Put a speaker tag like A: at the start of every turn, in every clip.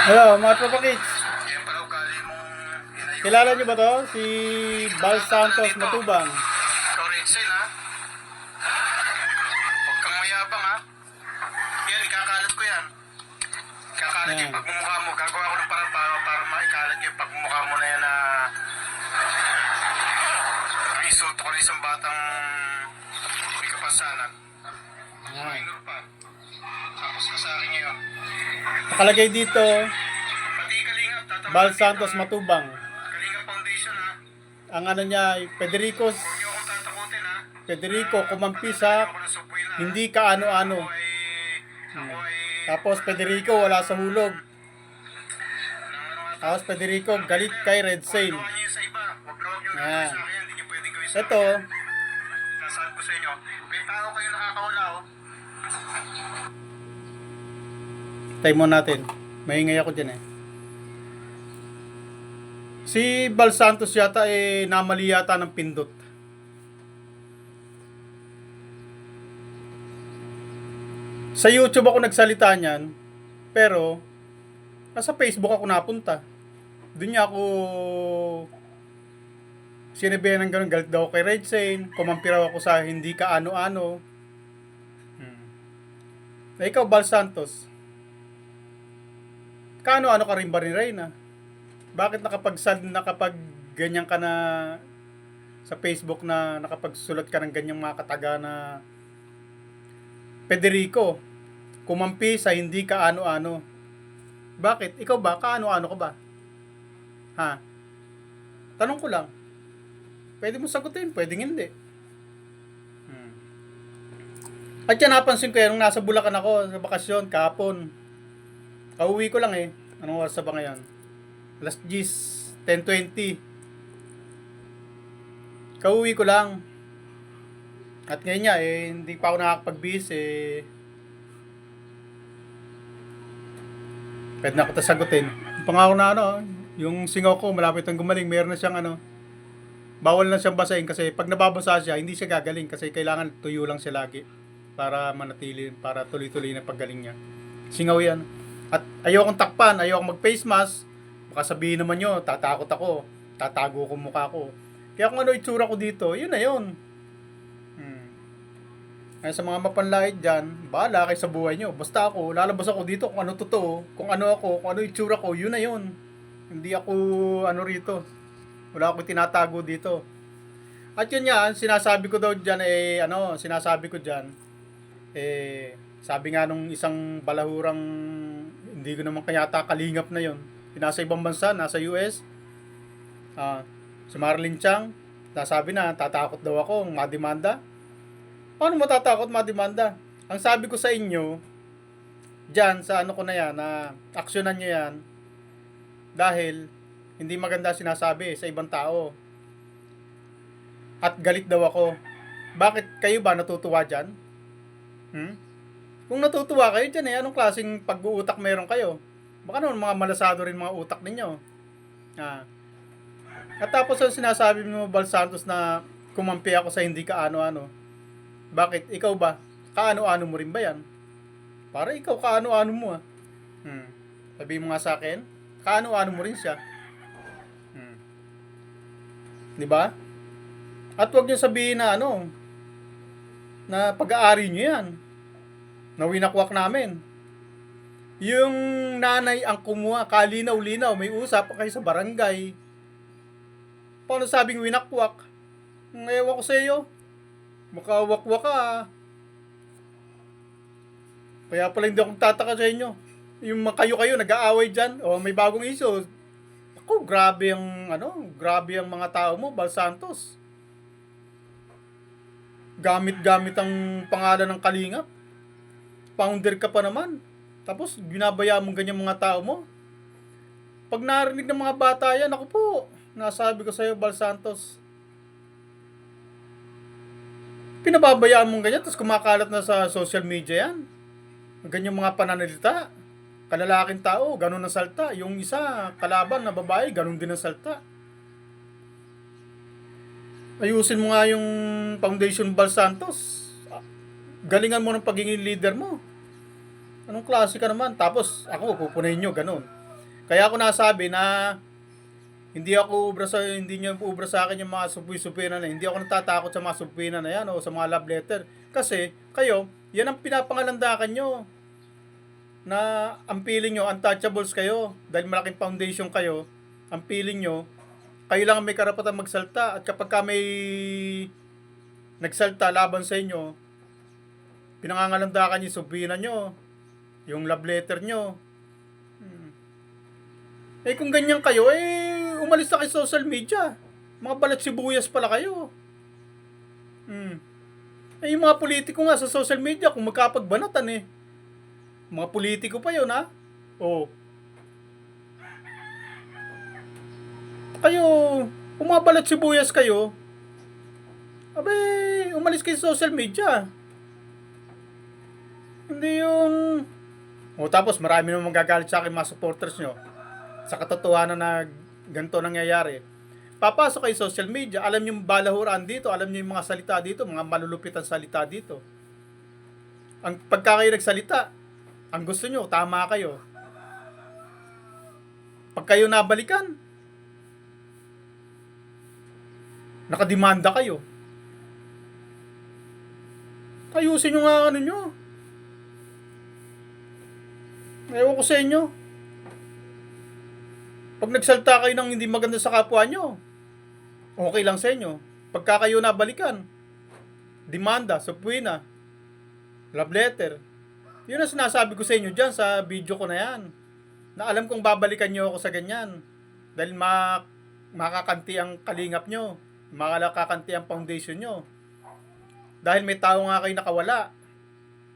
A: Hello, mga Tropa Kids.
B: Yan pala ugali mong inayo.
A: Kilala niyo ba to? Si Bal Santos Matubang.
B: Storage sale ha. Huwag kang mayabang ha. Yan, ikakalat ko yan. Ikakalat
A: Yan.
B: yung pagmumukha mo. Gagawa ko ng para maikalat yung pagmumukha mo na yan na insulto ko rin isang batang may kapasanan.
A: Yan.
B: Minor pa. Tapos ka sa akin ngayon.
A: Nakalagay dito,
B: Pati Kalingap, tatamad
A: Bal
B: dito,
A: Santos
B: ha?
A: Matubang.
B: Kalingap Foundation ha.
A: Ang ano niya ay
B: Huwag niyo akong tatakutin ha.
A: Federico kumampi sa
B: Ako ng subway na, ha?
A: hindi kaano-ano.
B: Ako ay
A: Tapos Federico wala sa hulog. Tapos Federico galit kay Red Sail.
B: Gawa niyo sa iba. Huwag na huwag yung
A: Yan.
B: gagawin sa akin. Hindi niyo pwedeng gawin sa
A: Ito,
B: akin. Nasabi ko sa inyo. May tao kayo nakakawala oh.
A: tayo mo natin. Maingay ako dyan eh. Si Bal Santos yata namali yata ng pindot. Sa YouTube ako nagsalita niyan, pero nasa Facebook ako napunta. Doon niya ako sinabihan ng ganun, galit daw kay Red Sane, kumampi raw ako sa hindi ka ano-ano. Ikaw, Bal Santos, kaano-ano ka rin ba ni Reyna? Bakit nakapag ganyan ka na sa Facebook na nakapagsulat ka ng ganyang mga kataga na Federico, kumampi sa hindi ka ano-ano? Bakit? Ikaw ba? Kaano-ano ka ba? Ha? Tanong ko lang. Pwede mo sagutin, pwedeng hindi. At yan, napansin ko yan, nung nasa Bulacan ako sa bakasyon, kahapon. Kauwi ko lang eh. Anong oras ba ngayon? Alas 10, 10:20. Kauwi ko lang. At ngayon nga hindi pa ako nakakapag-bis eh. Pwede na ako sagutin. Pangako na yung singaw ko malapit ang gumaling, meron na siyang bawal na siyang basahin kasi pag nababasa siya, hindi siya gagaling kasi kailangan tuyo lang siya lagi para manatili, para tuloy-tuloy na paggaling niya. Singaw yan. At ayokong takpan, ayokong mag-face mask. Baka sabihin naman nyo, tatakot ako, tatago ko mukha ko. Kaya kung ano itsura ko dito, yun na yun. Kaya sa mga mapanlait dyan, bahala kayo sa buhay nyo. Basta ako, lalabas ako dito kung ano totoo, kung ano ako, kung ano itsura ko, yun na yun. Hindi ako rito. Wala akong tinatago dito. At yun yan, sinasabi ko daw dyan sinasabi ko dyan, sabi nga nung isang balahurang, hindi ko naman kayata kalingap na yon, nasa ibang bansa, nasa US, si Marlene Chang, nasabi na, tatakot daw ako, mademanda. Paano matatakot, mademanda? Ang sabi ko sa inyo, dyan, sa ko na yan, na aksyonan nyo yan, dahil, hindi maganda sinasabi sa ibang tao. At galit daw ako. Bakit kayo ba natutuwa dyan? Kung natutuwa kayo dyan anong klaseng pag-uutak meron kayo? Baka naman mga malasado rin mga utak ninyo. At tapos ang sinasabi mo, Bal Santos, na kumampi ako sa hindi ka ano-ano. Bakit? Ikaw ba? Kaano-ano mo rin ba yan? Para ikaw kaano-ano mo Sabihin mo nga sa akin, kaano-ano mo rin siya. Di ba? At huwag niyo sabihin na na pag-aari niyo yan. Na winakwak namin. Yung nanay ang kumuha, kalinaw-linaw, may usap kayo sa barangay. Paano sabing winakwak? Ewan ko sa iyo. Makawakwak ka. Kaya pala hindi akong tataka sa inyo. Yung kayo nag-aaway dyan, may bagong issue. Ako, grabe ang mga tao mo, Bal Santos. Gamit-gamit ang pangalan ng Kalingap. Founder ka pa naman. Tapos, ginabaya mong ganyan mga tao mo. Pag narinig ng mga bata yan, ako po, nasabi ko sa'yo, Bal Santos, pinababayaan mong ganyan, tapos kumakalat na sa social media yan. Ganyan mga pananalita. Kalalaking tao, ganun ang salta. Yung isa, kalaban na babae, ganun din ang salta. Ayusin mo nga yung Foundation Bal Santos. Galingan mo ng pagiging leader mo. Anong klase ka naman? Tapos, ako, pupunayin nyo, ganun. Kaya ako nasabi na hindi niyo ubra sa akin yung mga supi-supina na. Hindi ako natatakot sa mga supina na yan o sa mga love letter. Kasi kayo, yan ang pinapangalandakan nyo. Na ang feeling nyo, untouchables kayo. Dahil malaking foundation kayo, ang feeling nyo, kayo lang ang may karapatan magsalta. At kapag ka may nagsalta laban sa inyo, pinangangalandakan yung supina nyo, yung love letter nyo. Eh kung ganyan kayo, umalis na kayo sa social media. Mga balat sibuyas pala kayo. Yung mga politiko nga sa social media, kung magkapagbanatan mga politiko pa yun, ha? Oh. Kayo, kung mga balat sibuyas kayo, abe, umalis kayo sa social media. Hindi yung... tapos marami naman magagalit sa akin mga supporters nyo. Sa katotohanan na ganito nangyayari. Papasok kayo social media, alam nyo yung balahuran dito, alam nyo yung mga salita dito, mga malulupitan salita dito. Ang pagka kayo nagsalita, ang gusto nyo, tama kayo. Pag kayo nabalikan, nakademanda kayo. Ayusin nyo nga ano nyo. Ewan ko sa inyo. Pag nagsalta kayo ng hindi maganda sa kapwa nyo, okay lang sa inyo. Pagka kayo nabalikan, demanda, subpoena, love letter. Yun ang sinasabi ko sa inyo dyan sa video ko na yan. Na alam kong babalikan nyo ako sa ganyan. Dahil makakanti ang kalingap nyo. Makakakanti ang foundation nyo. Dahil may tao nga kayo nakawala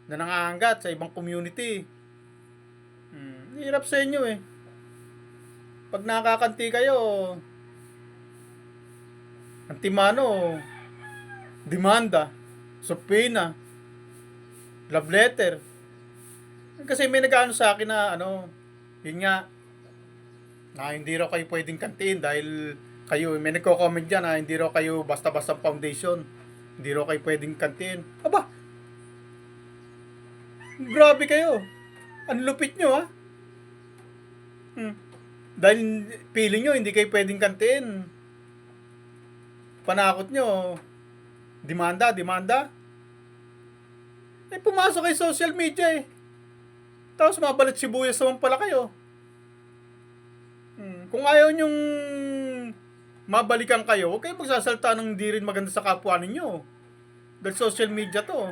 A: na nanganggat sa ibang community. Hirap sa inyo Pag nakakanti kayo, antimano, demanda, subpoena, love letter. Kasi may nag-ano sa akin na yun nga, na hindi raw kayo pwedeng kantiin dahil kayo, may nagko-comment dyan na hindi raw kayo basta-basta foundation. Hindi raw kayo pwedeng kantiin. Aba, grabe kayo. Ang lupit nyo, ha? Dahil feeling nyo, hindi kayo pwedeng kantiin. Panakot nyo, demanda. Pumasok kayo sa social media Tapos mabalat sibuyas naman pala kayo. Kung ayaw nyong mabalikan kayo, huwag kayo magsasalta ng hindi rin maganda sa kapwa ninyo. Dahil social media to.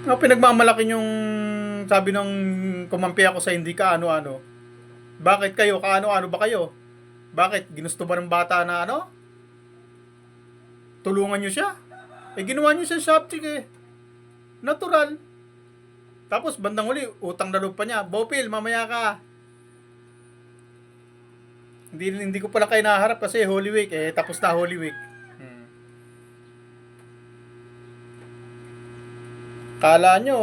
A: Pinagmamalaki yung sabi ng kumampi ako sa hindi ka ano-ano. Bakit kayo? Kaano-ano ba kayo? Bakit? Ginusto ba ng bata na tulungan nyo siya? Ginawa nyo siya subject Natural. Tapos bandang huli, utang na loob pa niya. Bopil, mamaya ka. Hindi ko pala kayo naharap kasi Holy Week. Tapos na Holy Week. Kala nyo,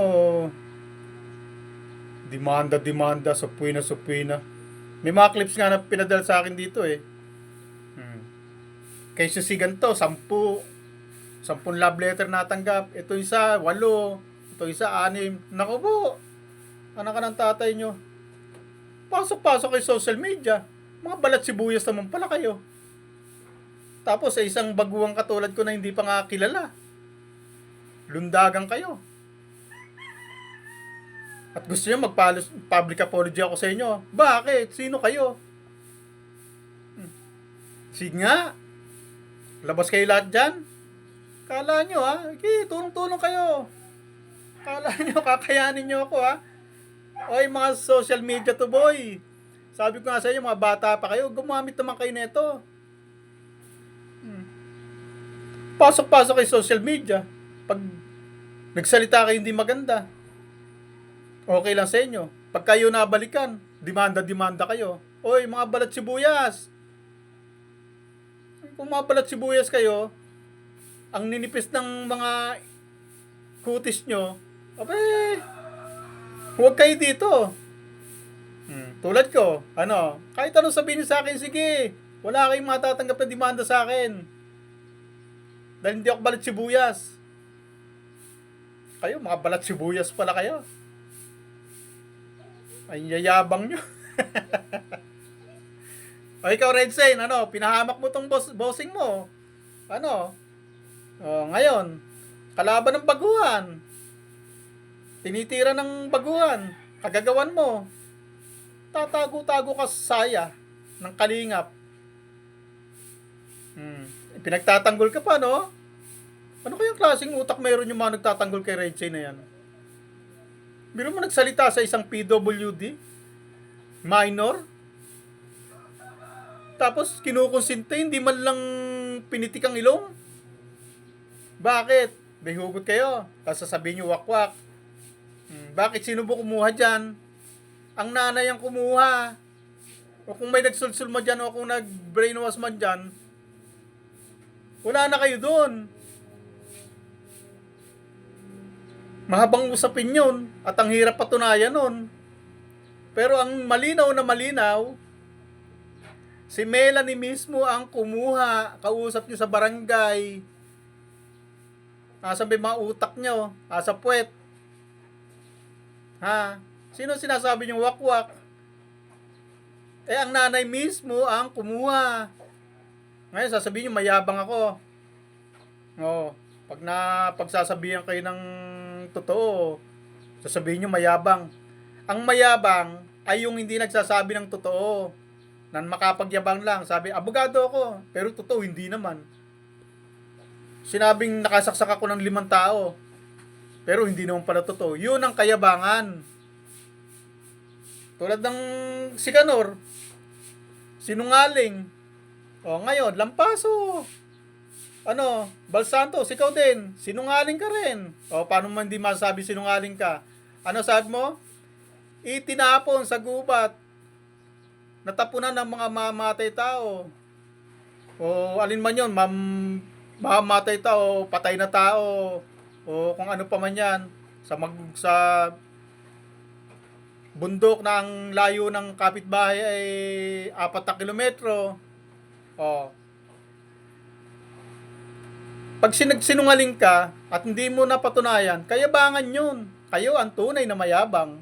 A: demanda, subpoena. May mga clips nga na pinadala sa akin dito Kay Susigan to, 10 love letter natanggap. Ito isa, 8. Ito isa, 6. Naku po, anak ka ng tatay nyo. Pasok kay social media. Mga balat sibuyas naman pala kayo. Tapos sa isang baguang katulad ko na hindi pa nga kilala. Lundagan kayo. At gusto nyo mag-public apology ako sa inyo. Bakit? Sino kayo? Sige nga. Labas kayo lahat dyan. Kala nyo tulong-tulong kayo. Kala nyo, kakayanin nyo ako Oy mga social media to boy. Sabi ko nga sa inyo, mga bata pa kayo, gumamit naman kayo nito. Pasok kayo social media. Pag nagsalita kayo hindi maganda, okay lang sa inyo. Pag kayo nabalikan, demanda kayo. Oy, mga balat sibuyas. Kung mga balat sibuyas kayo, ang ninipis ng mga kutis nyo, huwag kayo dito. Tulad ko, kahit anong sabihin nyo sa akin, sige, wala kayong matatanggap na demanda sa akin. Dahil hindi ako balat sibuyas. Kayo, mga balat sibuyas pala kayo. Ay, yayabang nyo. O ikaw, Red Zane, ano, pinahamak mo tong bossing mo. Ano? O, ngayon, kalaban ng baguhan. Tinitira ng baguhan. Kagagawan mo. Tatago-tago ka sa saya ng kalingap. Pinagtatanggol ka pa, no? Ano kayang klaseng utak meron yung mga nagtatanggol kay Red Zane na yan? Biro mo nagsalita sa isang PWD? Minor? Tapos kinukonsinte, hindi man lang pinitik ang ilong? Bakit? May hugot kayo. Tapos sasabihin nyo wakwak. Bakit? Sino ba kumuha dyan? Ang nanay ang kumuha. O kung may nagsulsul mo dyan o kung nag-brainwash man dyan, wala na kayo doon. Mahabang usapin yun at ang hirap patunayan nun. Pero ang malinaw na malinaw, si Melanie mismo ang kumuha, kausap nyo sa barangay. Nasa may mga utak nyo, nasa puwet. Ha? Sino sinasabi nyo wakwak? Eh, ang nanay mismo ang kumuha. Ngayon, sasabihin nyo, mayabang ako. Oo. Pagsasabihan kayo ng totoo, sasabihin nyo, mayabang. Ang mayabang ay yung hindi nagsasabi ng totoo. Nan makapagyabang lang. Sabi, abogado ako. Pero totoo, hindi naman. Sinabing nakasaksak ako ng 5 tao. Pero hindi naman pala totoo. Yun ang kayabangan. Tulad ng Sikanor. Sinungaling. O ngayon, Lampaso. Ano, Balsantos, ikaw din. Sinungaling ka rin. O paano man di masabi sinungaling ka? Ano sabi mo? Itinapon sa gubat. Natapunan ng mga mamatay tao. O alin man yun, mamatay tao, patay na tao, o kung ano pa man yan, sa bundok na ang layo ng kapitbahay ay 4 na kilometro. O, pag sinungaling ka at hindi mo napatunayan, kayabangan yun. Kayo ang tunay na mayabang.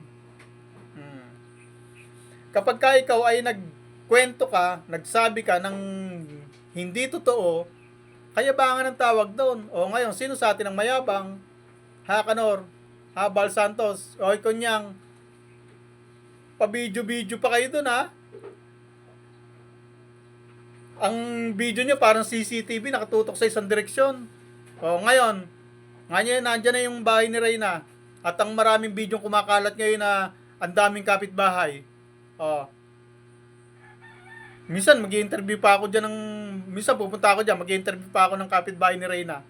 A: Kapag ka ikaw ay nagkwento ka, nagsabi ka ng hindi totoo, kayabangan ang tawag doon. O ngayon, sino sa atin ang mayabang? Ha, Kanor? Ha, Bal Santos? O, Kunyang? Pa-video-video pa kayo doon, ha? Ang video nyo parang CCTV, nakatutok sa isang direksyon. O, ngayon, nandiyan na yung bahay ni Reyna. At ang maraming video kumakalat ngayon na ang daming kapitbahay. Oh. Minsan mag-i-interview pa ako diyan minsan pupunta ako diyan, mag-i-interview pa ako ng kapitbahay ni Reyna.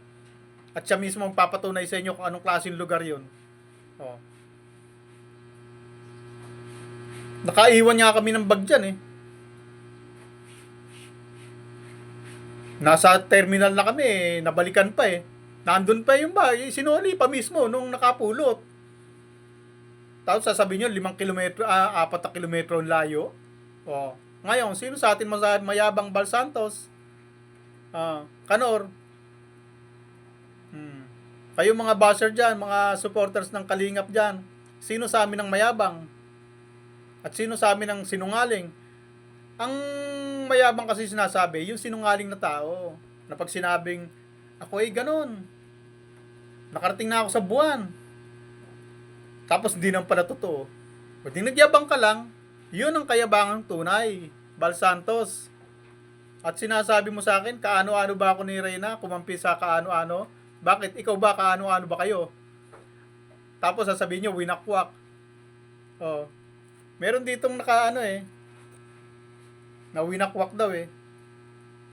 A: At siya mismo magpapatunay sa inyo kung anong klaseng lugar 'yon. Oh. Nakaiwan nga kami ng bag diyan eh. Nasa terminal na kami eh, nabalikan pa eh. Nandun pa yung bahay, sinuli pa mismo nung nakapulot. Tapos sasabihin nyo, 5 kilometro, 4 na kilometro ang layo. Oh. Ngayon, sino sa atin mayabang Bal Santos? Kanor? Kayo mga basher dyan, mga supporters ng Kalingap dyan, sino sa amin ang mayabang? At sino sa amin ang sinungaling? Ang mayabang kasi sinasabi, yung sinungaling na tao, na pag sinabing, ako ay ganun, nakarating na ako sa buwan, tapos hindi naman pala totoo. Pwede nagyabang ka lang, yun ang kayabangang tunay, Bal Santos. At sinasabi mo sa akin, kaano-ano ba ako ni Reyna, kumampi sa kaano-ano? Bakit? Ikaw ba, kaano-ano ba kayo? Tapos sasabihin nyo, winakwak. Oh. Meron ditong na winakwak daw eh.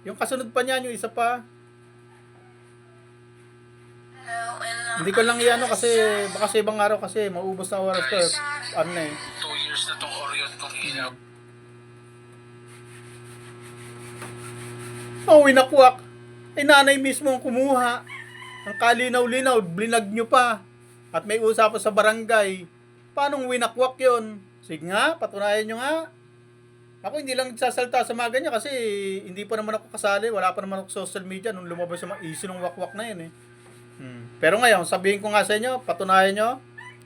A: Yung kasunod pa niyan, yung isa pa, hindi ko lang iano kasi baka sa ibang araw kasi maubos na oras ko.
B: 2 years na tong Orion kong ilaw.
A: Winakwak. Nanay mismo ang kumuha. Ang kalinaw-linaw, blinag nyo pa. At may usapan sa barangay. Paano winakwak yon? Sige nga, patunayan nyo nga. Ako hindi lang nagsasalta sa mga ganyan kasi hindi pa naman ako kasali. Wala pa naman ako social media nung lumabas yung mga issue ng wakwak na yun eh. Pero ngayon, sabihin ko nga sa inyo, patunayan nyo,